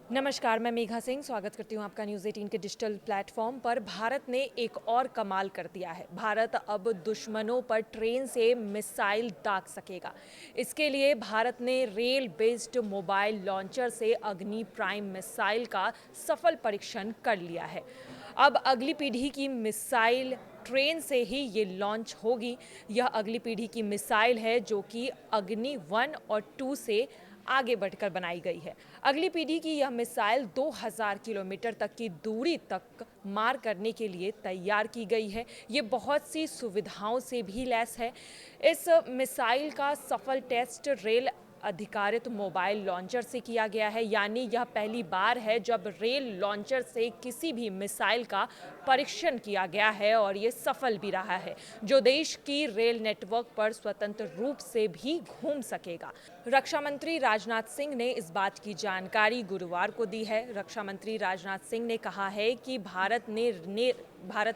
नमस्कार, मैं मेघा सिंह स्वागत करती हूँ आपका न्यूज़ 18 के डिजिटल प्लेटफॉर्म पर। भारत ने एक और कमाल कर दिया है। भारत अब दुश्मनों पर ट्रेन से मिसाइल दाग सकेगा। इसके लिए भारत ने रेल बेस्ड मोबाइल लॉन्चर से अग्नि प्राइम मिसाइल का सफल परीक्षण कर लिया है। अब अगली पीढ़ी की मिसाइल ट्रेन से ही ये लॉन्च होगी। यह अगली पीढ़ी की मिसाइल है जो कि अग्नि 1 और 2 से आगे बढ़कर बनाई गई है। अगली पीढ़ी की यह मिसाइल 2000 किलोमीटर तक की दूरी तक मार करने के लिए तैयार की गई है। ये बहुत सी सुविधाओं से भी लैस है। इस मिसाइल का सफल टेस्ट रेल अधिकारित मोबाइल लॉन्चर से किया गया है, यानी यह पहली बार है जब रेल लॉन्चर से किसी भी मिसाइल का परीक्षण किया गया है और ये सफल भी रहा है, जो देश की रेल नेटवर्क पर स्वतंत्र रूप से भी घूम सकेगा। रक्षा मंत्री राजनाथ सिंह ने इस बात की जानकारी गुरुवार को दी है। रक्षा मंत्री राजनाथ सिंह ने कहा है कि भारत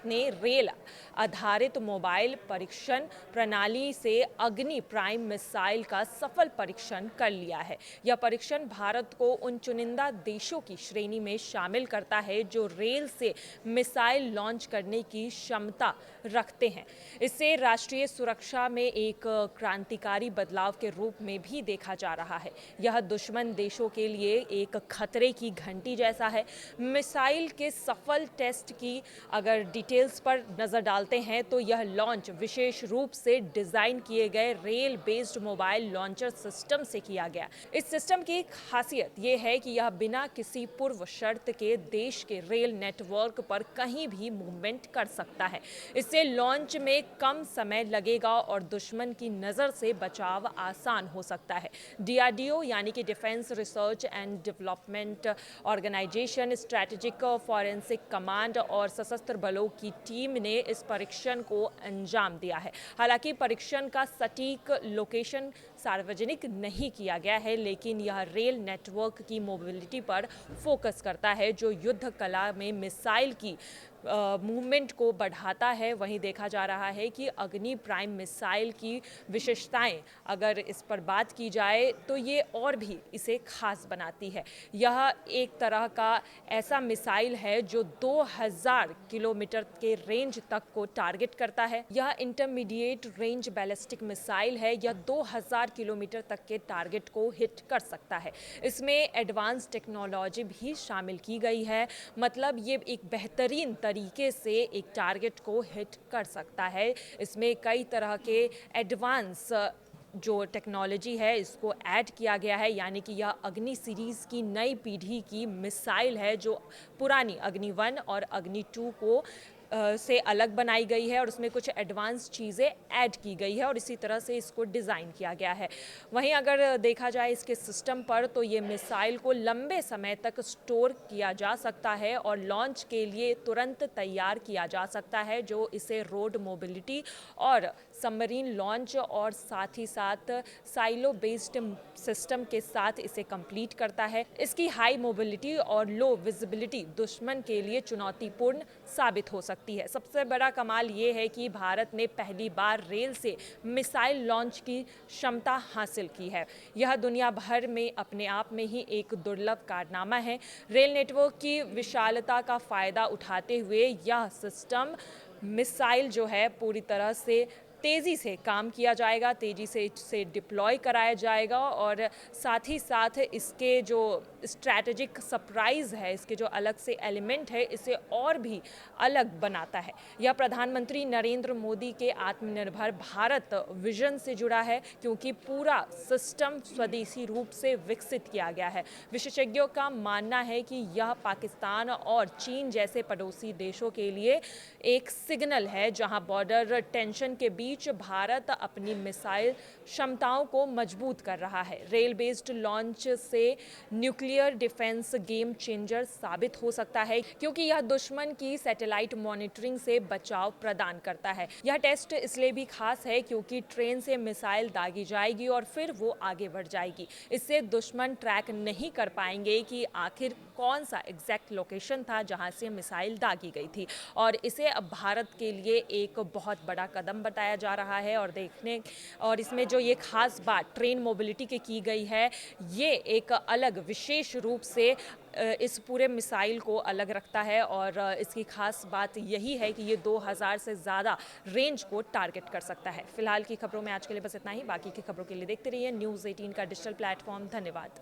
ने रेल आधारित मोबाइल परीक्षण प्रणाली से अग्नि प्राइम मिसाइल का सफल परीक्षण कर लिया है। यह परीक्षण भारत को उन चुनिंदा देशों की श्रेणी में शामिल करता है जो रेल से मिसाइल लॉन्च करने की क्षमता रखते हैं। इसे राष्ट्रीय सुरक्षा में एक क्रांतिकारी बदलाव के रूप में भी देखा जा रहा है। यह दुश्मन देशों के लिए एक खतरे की घंटी जैसा है। मिसाइल के सफल टेस्ट की अगर डिटेल्स पर नजर डालते हैं तो यह लॉन्च विशेष रूप से डिजाइन किए गए rail based mobile launcher system से किया गया। इस सिस्टम की खासियत यह है कि यह बिना किसी पूर्व शर्त के देश के रेल नेटवर्क पर कहीं भी मूवमेंट कर सकता है। इससे लॉन्च में कम समय लगेगा और दुश्मन की नजर से बचाव आसान हो सकता है। डीआरडीओ यानी कि defence research and development organisation, strategic forensic command और सशस्त्र बलों की टीम ने इस परीक्षण को अंजाम दिया है। हालांकि परीक्षण का सटीक लोकेशन सार्वजनिक नहीं किया गया है, लेकिन यह रेल नेटवर्क की मोबिलिटी पर फोकस करता है जो युद्ध कला में मिसाइल की मूवमेंट को बढ़ाता है। वहीं देखा जा रहा है कि अग्नि प्राइम मिसाइल की विशेषताएं अगर इस पर बात की जाए तो ये और भी इसे खास बनाती है। यह एक तरह का ऐसा मिसाइल है जो 2000 किलोमीटर के रेंज तक को टारगेट करता है। यह इंटरमीडिएट रेंज बैलिस्टिक मिसाइल है। यह 2000 किलोमीटर तक के टारगेट को हिट कर सकता है। इसमें एडवांस टेक्नोलॉजी भी शामिल की गई है। मतलब ये एक बेहतरीन तरीके से एक टारगेट को हिट कर सकता है। इसमें कई तरह के एडवांस जो टेक्नोलॉजी है इसको ऐड किया गया है, यानी कि यह अग्नि सीरीज़ की नई पीढ़ी की मिसाइल है जो पुरानी अग्नि 1 और अग्नि 2 को से अलग बनाई गई है और उसमें कुछ एडवांस चीज़ें ऐड की गई है और इसी तरह से इसको डिज़ाइन किया गया है। वहीं अगर देखा जाए इसके सिस्टम पर तो ये मिसाइल को लंबे समय तक स्टोर किया जा सकता है और लॉन्च के लिए तुरंत तैयार किया जा सकता है, जो इसे रोड मोबिलिटी और सबमरीन लॉन्च और साथ ही साथ साइलो बेस्ड सिस्टम के साथ इसे कंप्लीट करता है। इसकी हाई मोबिलिटी और लो विजिबिलिटी दुश्मन के लिए चुनौतीपूर्ण साबित हो सकती है। सबसे बड़ा कमाल ये है कि भारत ने पहली बार रेल से मिसाइल लॉन्च की क्षमता हासिल की है। यह दुनिया भर में अपने आप में ही एक दुर्लभ कारनामा है। रेल नेटवर्क की विशालता का फायदा उठाते हुए यह सिस्टम मिसाइल जो है पूरी तरह से तेज़ी से काम किया जाएगा, तेज़ी से इसे डिप्लॉय कराया जाएगा और साथ ही साथ इसके जो स्ट्रैटेजिक सरप्राइज़ है, इसके जो अलग से एलिमेंट है, इसे और भी अलग बनाता है। यह प्रधानमंत्री नरेंद्र मोदी के आत्मनिर्भर भारत विजन से जुड़ा है, क्योंकि पूरा सिस्टम स्वदेशी रूप से विकसित किया गया है। विशेषज्ञों का मानना है कि यह पाकिस्तान और चीन जैसे पड़ोसी देशों के लिए एक सिग्नल है, जहां बॉर्डर टेंशन के बीच भारत अपनी मिसाइल क्षमताओं को मजबूत कर रहा है। रेल बेस्ड लॉन्च से न्यूक्लियर डिफेंस गेम चेंजर साबित हो सकता है, क्योंकि यह दुश्मन की सैटेलाइट मॉनिटरिंग से बचाव प्रदान करता है। यह टेस्ट इसलिए भी खास है क्योंकि ट्रेन से मिसाइल दागी जाएगी और फिर वो आगे बढ़ जाएगी। इससे दुश्मन ट्रैक नहीं कर पाएंगे कि आखिर कौन सा एग्जैक्ट लोकेशन था जहां से मिसाइल दागी गई थी, और इसे अब भारत के लिए एक बहुत बड़ा कदम बताया जा रहा है और इसमें जो ये खास बात ट्रेन मोबिलिटी की गई है, ये एक अलग विशेष रूप से इस पूरे मिसाइल को अलग रखता है और इसकी खास बात यही है कि ये 2000 से ज़्यादा रेंज को टारगेट कर सकता है। फिलहाल की खबरों में आज के लिए बस इतना ही। बाकी की खबरों के लिए देखते रहिए न्यूज़ 18 का डिजिटल प्लेटफॉर्म। धन्यवाद।